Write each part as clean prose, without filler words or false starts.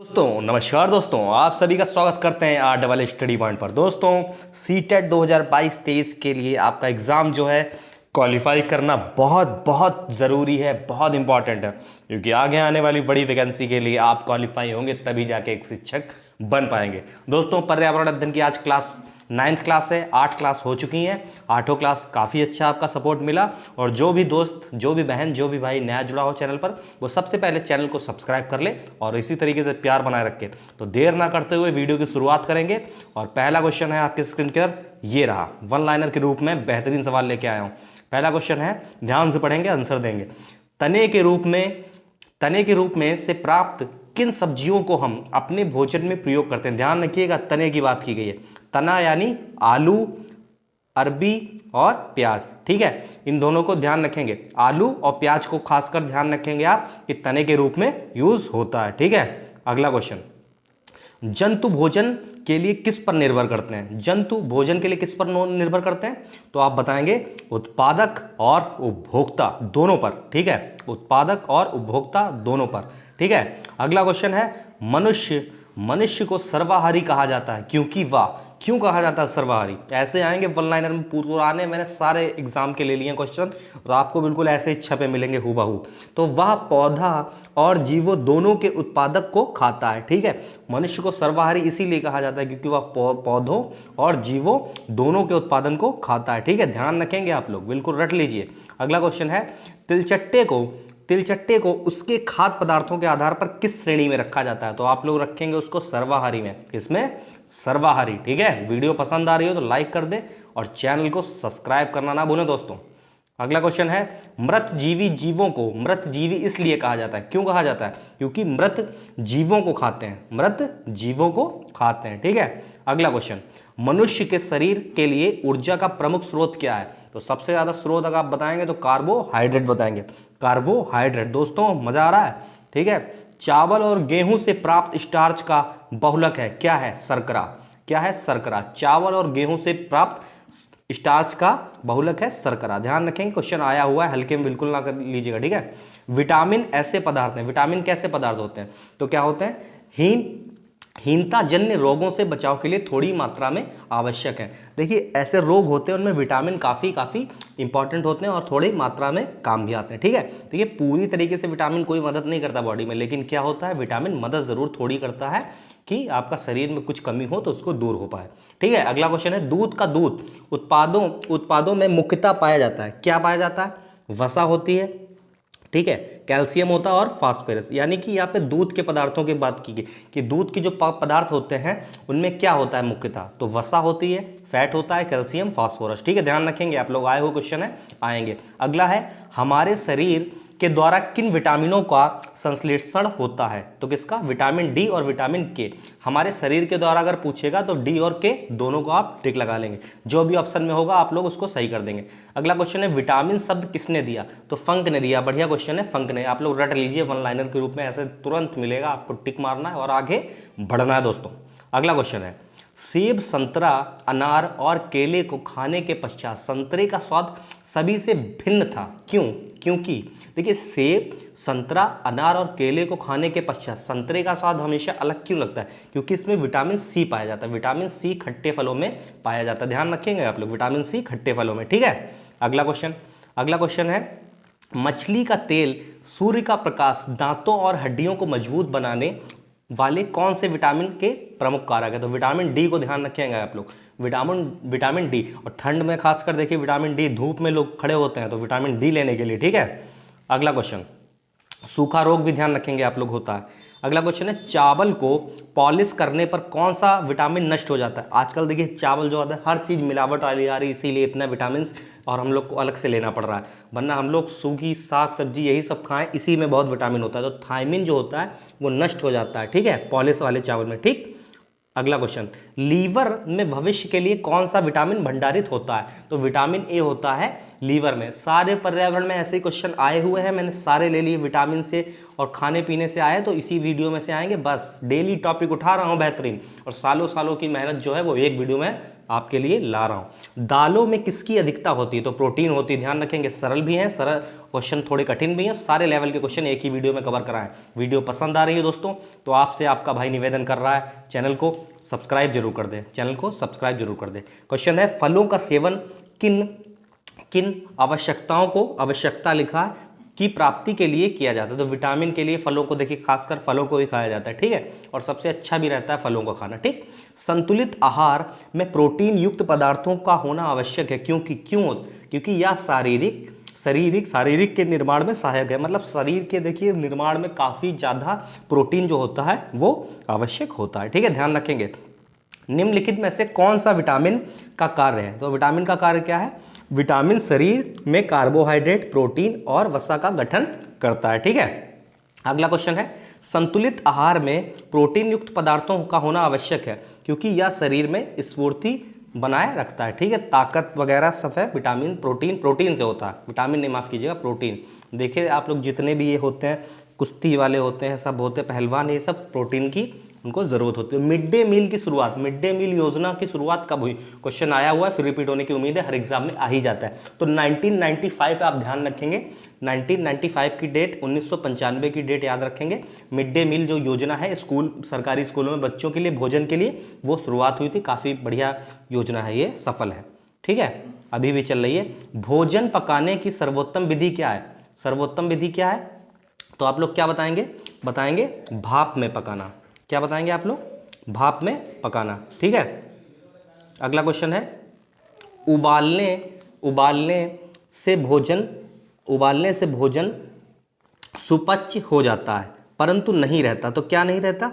दोस्तों नमस्कार दोस्तों, आप सभी का स्वागत करते हैं आर डबल स्टडी पॉइंट पर। दोस्तों सीटेट 2022-23 के लिए आपका एग्ज़ाम जो है क्वालिफाई करना बहुत बहुत ज़रूरी है, बहुत इंपॉर्टेंट है, क्योंकि आगे आने वाली बड़ी वैकेंसी के लिए आप क्वालिफाई होंगे तभी जाके एक शिक्षक बन पाएंगे। दोस्तों पर्यावरण अध्ययन की आज क्लास 9th क्लास है, 8 क्लास हो चुकी हैं। 8वीं क्लास काफ़ी अच्छा आपका सपोर्ट मिला, और जो भी दोस्त, जो भी बहन, जो भी भाई नया जुड़ा हो चैनल पर, वो सबसे पहले चैनल को सब्सक्राइब कर ले और इसी तरीके से प्यार बनाए रखे। तो देर ना करते हुए वीडियो की शुरुआत करेंगे। और पहला क्वेश्चन है आपके स्क्रीन पर, ये रहा, वन लाइनर के रूप में बेहतरीन सवाल लेके आया हूँ। पहला क्वेश्चन है, ध्यान से पढ़ेंगे, आंसर देंगे। तने के रूप में से प्राप्त किन सब्जियों को हम अपने भोजन में प्रयोग करते हैं? ध्यान रखिएगा, तने की बात की गई है। तना यानी आलू, अरबी और प्याज, ठीक है, इन दोनों को ध्यान रखेंगे। आलू और प्याज को खासकर ध्यान रखेंगे आप कि तने के रूप में यूज होता है, ठीक है। अगला क्वेश्चन, जंतु भोजन के लिए किस पर निर्भर करते हैं? जंतु भोजन के लिए किस पर निर्भर करते हैं? तो आप बताएंगे उत्पादक और उपभोक्ता दोनों पर, ठीक है, उत्पादक और उपभोक्ता दोनों पर, ठीक है। अगला क्वेश्चन है, मनुष्य को सर्वाहारी कहा जाता है क्योंकि वह, क्यों कहा जाता है सर्वाहारी? ऐसे आएंगे वन लाइनर में, पुराने मैंने सारे एग्जाम के ले लिए क्वेश्चन, और आपको बिल्कुल ऐसे ही छपे मिलेंगे हूबहू। तो वह पौधा और जीवों दोनों के उत्पादक को खाता है, ठीक है। मनुष्य को सर्वाहारी इसीलिए कहा जाता है क्योंकि वह पौधों और जीवों दोनों के उत्पादन को खाता है, ठीक है, ध्यान रखेंगे आप लोग, बिल्कुल रट लीजिए। अगला क्वेश्चन है, तिलचट्टे को उसके खाद्य पदार्थों के आधार पर किस श्रेणी में रखा जाता है? तो आप लोग रखेंगे उसको सर्वाहारी में। किसमें? सर्वाहारी, ठीक है। वीडियो पसंद आ रही हो तो लाइक कर दें और चैनल को सब्सक्राइब करना ना भूलें दोस्तों। अगला क्वेश्चन है, मृत जीवी इसलिए कहा जाता है, क्यों कहा जाता है? क्योंकि मृत जीवों को खाते हैं, ठीक है। अगला क्वेश्चन, मनुष्य के शरीर के लिए ऊर्जा का प्रमुख स्रोत क्या है? तो सबसे ज्यादा स्रोत अगर आप बताएंगे तो कार्बोहाइड्रेट बताएंगे, कार्बोहाइड्रेट। दोस्तों मजा आ रहा है, ठीक है। चावल और गेहूं से प्राप्त स्टार्च का बहुलक है, क्या है? शर्करा। क्या है? शर्करा। चावल और गेहूं से प्राप्त स्टार्च का बहुलक है शर्करा, ध्यान रखेंगे, क्वेश्चन आया हुआ है, हल्के में बिल्कुल ना कर लीजिएगा, ठीक है। विटामिन ऐसे पदार्थ हैं, विटामिन कैसे पदार्थ होते हैं? तो क्या होते हैं? हीनता जन्य रोगों से बचाव के लिए थोड़ी मात्रा में आवश्यक है। देखिए ऐसे रोग होते हैं उनमें विटामिन काफ़ी इंपॉर्टेंट होते हैं और थोड़ी मात्रा में काम भी आते हैं, ठीक है। देखिए पूरी तरीके से विटामिन कोई मदद नहीं करता बॉडी में, लेकिन क्या होता है, विटामिन मदद ज़रूर थोड़ी करता है कि आपका शरीर में कुछ कमी हो तो उसको दूर हो पाए, ठीक है। अगला क्वेश्चन है, दूध उत्पादों में मुख्यतः पाया जाता है, क्या पाया जाता है? वसा होती है, ठीक है, कैल्शियम होता है और फास्फोरस। यानी कि यहाँ पे दूध के पदार्थों की बात की गई कि दूध के जो पदार्थ होते हैं उनमें क्या होता है मुख्यतः? तो वसा होती है, फैट होता है, कैल्शियम, फास्फोरस, ठीक है, ध्यान रखेंगे आप लोग, आए हुए क्वेश्चन है, आएंगे। अगला है, हमारे शरीर के द्वारा किन विटामिनों का संश्लेषण होता है? तो किसका? विटामिन डी और विटामिन के। हमारे शरीर के द्वारा अगर पूछेगा तो डी और के दोनों को आप टिक लगा लेंगे, जो भी ऑप्शन में होगा आप लोग उसको सही कर देंगे। अगला क्वेश्चन है, विटामिन शब्द किसने दिया? तो फंक ने दिया, बढ़िया क्वेश्चन है, फंक ने। आप लोग रट लीजिए, वन लाइनर के रूप में ऐसे तुरंत मिलेगा, आपको टिक मारना है और आगे बढ़ना है दोस्तों। अगला क्वेश्चन है, सेब, संतरा, अनार और केले को खाने के पश्चात संतरे का स्वाद सभी से भिन्न था, क्यों? क्योंकि देखिए सेब, संतरा, अनार और केले को खाने के पश्चात संतरे का स्वाद हमेशा अलग क्यों लगता है? क्योंकि इसमें विटामिन सी पाया जाता है, विटामिन सी खट्टे फलों में पाया जाता है, ध्यान रखेंगे आप लोग, विटामिन सी खट्टे फलों में, ठीक है। अगला क्वेश्चन है, मछली का तेल, सूर्य का प्रकाश, दांतों और हड्डियों को मजबूत बनाने वाले कौन से विटामिन के प्रमुख कारक है? तो विटामिन डी को ध्यान रखेंगे आप लोग, विटामिन डी। और ठंड में खासकर देखिए विटामिन डी, धूप में लोग खड़े होते हैं तो विटामिन डी लेने के लिए, ठीक है। अगला क्वेश्चन, सूखा रोग भी ध्यान रखेंगे आप लोग होता है। अगला क्वेश्चन है, चावल को पॉलिश करने पर कौन सा विटामिन नष्ट हो जाता है? आजकल देखिए चावल जो आता है हर चीज़ मिलावट वाली आ रही, इसीलिए इतना विटामिन और हम लोग को अलग से लेना पड़ रहा है, वरना हम लोग सूखी साग सब्जी यही सब खाएं, इसी में बहुत विटामिन होता है। तो थायमिन जो होता है वो नष्ट हो जाता है, ठीक है, पॉलिश वाले चावल में, ठीक। अगला क्वेश्चन, लीवर में भविष्य के लिए कौन सा विटामिन भंडारित होता है? तो विटामिन ए होता है लीवर में। सारे पर्यावरण में ऐसे क्वेश्चन आए हुए हैं, मैंने सारे ले लिए विटामिन से, और खाने पीने से आए तो इसी वीडियो में से आएंगे। बस डेली टॉपिक उठा रहा हूँ बेहतरीन, और सालों सालों की मेहनत जो है वो एक वीडियो में आपके लिए ला रहा हूँ। दालों में किसकी अधिकता होती है? तो प्रोटीन होती है, ध्यान रखेंगे। सरल भी हैं, सरल क्वेश्चन थोड़े कठिन भी हैं, सारे लेवल के क्वेश्चन एक ही वीडियो में कवर कराएं। वीडियो पसंद आ रही है दोस्तों तो आपसे आपका भाई निवेदन कर रहा है, चैनल को सब्सक्राइब जरूर कर दें, चैनल को सब्सक्राइब जरूर कर दें। क्वेश्चन है, फलों का सेवन किन किन आवश्यकता लिखा है की प्राप्ति के लिए किया जाता है? तो विटामिन के लिए फलों को देखिए, खासकर फलों को ही खाया जाता है, ठीक है, और सबसे अच्छा भी रहता है फलों को खाना, ठीक। संतुलित आहार में प्रोटीन युक्त पदार्थों का होना आवश्यक है, क्योंकि यह शारीरिक के निर्माण में सहायक है। मतलब शरीर के देखिए निर्माण में काफी ज्यादा प्रोटीन जो होता है वो आवश्यक होता है, ठीक है, ध्यान रखेंगे। निम्नलिखित में से कौन सा विटामिन का कार्य है? तो विटामिन का कार्य क्या है? विटामिन शरीर में कार्बोहाइड्रेट, प्रोटीन और वसा का गठन करता है, ठीक है। अगला क्वेश्चन है, संतुलित आहार में प्रोटीन युक्त पदार्थों का होना आवश्यक है क्योंकि यह शरीर में स्फूर्ति बनाए रखता है, ठीक है। ताकत वगैरह सब है, विटामिन प्रोटीन से होता है, विटामिन नहीं, माफ कीजिएगा, प्रोटीन। देखिए आप लोग जितने भी ये होते हैं, कुश्ती वाले होते हैं, सब होते हैं पहलवान, ये सब प्रोटीन की उनको जरूरत होती है। मिड डे मील की शुरुआत, मिड डे मील योजना की शुरुआत कब हुई? क्वेश्चन आया हुआ है, फिर रिपीट होने की उम्मीद है, हर एग्जाम में आ ही जाता है। तो 1995 आप ध्यान रखेंगे, 1995 की डेट, 1995 की डेट याद रखेंगे। मिड डे मील जो योजना है स्कूल, सरकारी स्कूलों में बच्चों के लिए भोजन के लिए, वो शुरुआत हुई थी। काफ़ी बढ़िया योजना है, ये सफल है, ठीक है, अभी भी चल रही है। भोजन पकाने की सर्वोत्तम विधि क्या है? सर्वोत्तम विधि क्या है? तो आप लोग क्या बताएंगे भाप में पकाना। क्या बताएंगे आप लोग? भाप में पकाना, ठीक है। अगला क्वेश्चन है, उबालने से भोजन सुपच्य हो जाता है परंतु नहीं रहता। तो क्या नहीं रहता?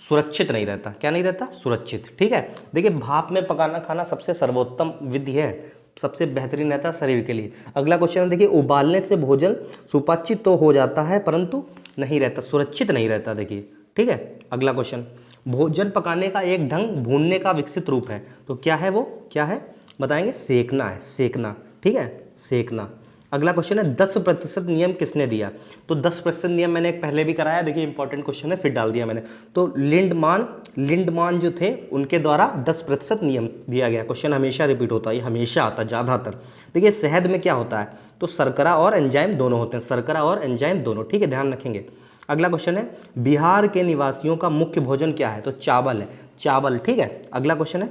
सुरक्षित नहीं रहता। क्या नहीं रहता? सुरक्षित, ठीक है। देखिए भाप में पकाना खाना सबसे सर्वोत्तम विधि है, सबसे बेहतरीन रहता है शरीर के लिए। अगला क्वेश्चन है, देखिए उबालने से भोजन सुपच्य तो हो जाता है परंतु नहीं रहता, सुरक्षित नहीं रहता, देखिए, ठीक है। अगला क्वेश्चन, भोजन पकाने का एक ढंग भूनने का विकसित रूप है। तो क्या है वो? क्या है बताएंगे? सेकना है, सेकना, ठीक है, सेकना। अगला क्वेश्चन है, 10% नियम किसने दिया? तो 10% नियम मैंने पहले भी कराया, देखिए इंपॉर्टेंट क्वेश्चन है, फिर डाल दिया मैंने। तो लिंडमान जो थे उनके द्वारा 10% नियम दिया गया। क्वेश्चन हमेशा रिपीट होता है, ये हमेशा आता है ज़्यादातर। देखिए शहद में क्या होता है? तो शर्करा और एंजाइम दोनों होते हैं, शर्करा और एंजाइम दोनों, ठीक है, ध्यान रखेंगे। अगला क्वेश्चन है, बिहार के निवासियों का मुख्य भोजन क्या है? तो चावल है, चावल, ठीक है। अगला क्वेश्चन है,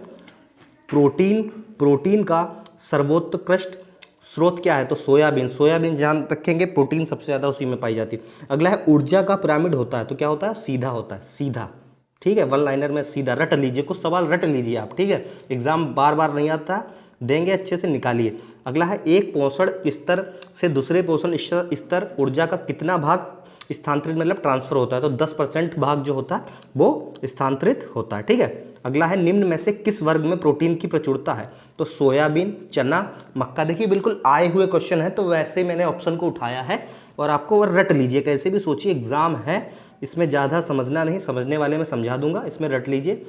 प्रोटीन का सर्वोत्कृष्ट स्रोत क्या है? तो सोयाबीन ध्यान रखेंगे, प्रोटीन सबसे ज़्यादा उसी में पाई जाती है। अगला है, ऊर्जा का पिरामिड होता है। तो क्या होता है? सीधा होता है, सीधा, ठीक है, वन लाइनर में सीधा। रट लीजिए, कुछ सवाल रट लीजिए आप, ठीक है, एग्जाम बार बार नहीं आता, देंगे अच्छे से निकालिए। अगला है, एक पोषण स्तर से दूसरे पोषण स्तर ऊर्जा का कितना भाग स्थानांतरित मतलब ट्रांसफर होता है? तो 10% भाग जो होता है वो स्थानांतरित होता है, ठीक है। अगला है, निम्न में से किस वर्ग में प्रोटीन की प्रचुरता है? तो सोयाबीन, चना, मक्का। देखिए बिल्कुल आए हुए क्वेश्चन है तो वैसे ही मैंने ऑप्शन को उठाया है और आपको वो रट लीजिए, कैसे भी सोचिए, एग्जाम है, इसमें ज़्यादा समझना नहीं, समझने वाले में समझा दूंगा, इसमें रट लीजिए,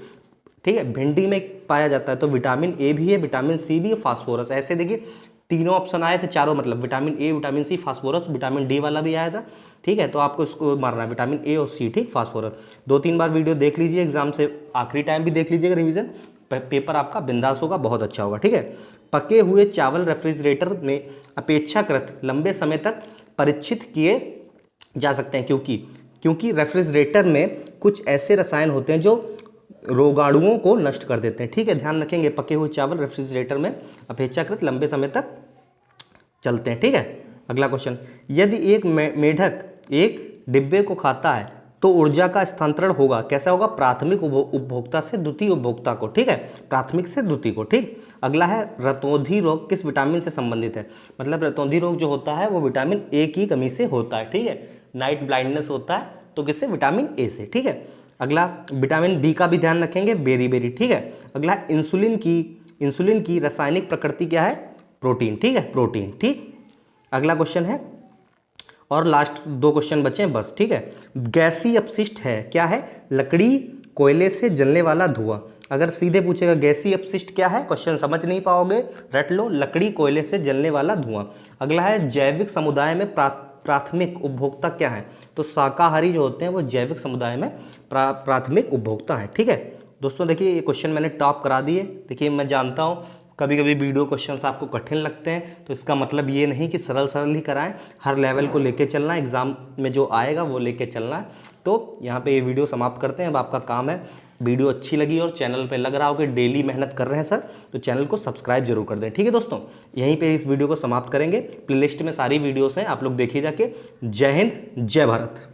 ठीक है। भिंडी में पाया जाता है तो विटामिन ए भी है, विटामिन सी भी है, फास्फोरस। ऐसे देखिए तीनों ऑप्शन आए थे, चारों मतलब vitamin A, vitamin C, phosphorus, vitamin D वाला भी आया था, ठीक है। तो आपको इसको मारना है विटामिन ए और सी, ठीक, फास्फोरस। 2-3 बार वीडियो देख लीजिए, एग्जाम से आखिरी टाइम भी देख लीजिएगा, रिवीजन पेपर आपका बिंदास होगा, बहुत अच्छा होगा, ठीक है। पके हुए चावल रेफ्रिजरेटर में अपेक्षाकृत लंबे समय तक परीक्षित किए जा सकते हैं क्योंकि रेफ्रिजरेटर में कुछ ऐसे रसायन होते हैं जो रोगाणुओं को नष्ट कर देते हैं, ठीक है, ध्यान रखेंगे। पके हुए चावल रेफ्रिजरेटर में अपेक्षाकृत लंबे समय तक चलते हैं, ठीक है। अगला क्वेश्चन, यदि एक मेढक एक डिब्बे को खाता है तो ऊर्जा का स्थानांतरण होगा, कैसा होगा? प्राथमिक उपभोक्ता से द्वितीय उपभोक्ता को, ठीक है, प्राथमिक से द्वितीय को, ठीक। अगला है, रतौंधी रोग किस विटामिन से संबंधित है? मतलब रतौंधी रोग जो होता है वो विटामिन ए की कमी से होता है, ठीक है। नाइट ब्लाइंडनेस होता है तो किससे? विटामिन ए से, ठीक है। अगला, विटामिन बी का भी ध्यान रखेंगे, बेरी, ठीक है। अगला, इंसुलिन की रासायनिक प्रकृति क्या है? प्रोटीन, ठीक है, प्रोटीन, ठीक। अगला क्वेश्चन है, और लास्ट 2 क्वेश्चन बचे हैं बस, ठीक है। गैसीय अपशिष्ट है, क्या है? लकड़ी, कोयले से जलने वाला धुआं। अगर सीधे पूछेगा गैसीय अपशिष्ट क्या है, क्वेश्चन समझ नहीं पाओगे, रट लो, लकड़ी, कोयले से जलने वाला धुआं। अगला है, जैविक समुदाय में प्राथमिक उपभोक्ता क्या है? तो शाकाहारी जो होते हैं वो जैविक समुदाय में प्राथमिक उपभोक्ता है। ठीक है दोस्तों, देखिए ये क्वेश्चन मैंने टॉप करा दिए। देखिए मैं जानता हूँ कभी कभी वीडियो क्वेश्चंस आपको कठिन लगते हैं, तो इसका मतलब ये नहीं कि सरल सरल ही कराएं, हर लेवल को लेके चलना है, एग्जाम में जो आएगा वो लेके चलना है। तो यहाँ पे ये वीडियो समाप्त करते हैं। अब आपका काम है, वीडियो अच्छी लगी और चैनल पे लग रहा हो कि डेली मेहनत कर रहे हैं सर, तो चैनल को सब्सक्राइब जरूर कर दें। ठीक है दोस्तों, यहीं पे इस वीडियो को समाप्त करेंगे। प्लेलिस्ट में सारी वीडियोस हैं, आप लोग देखिए जाके। जय हिंद, जय भारत।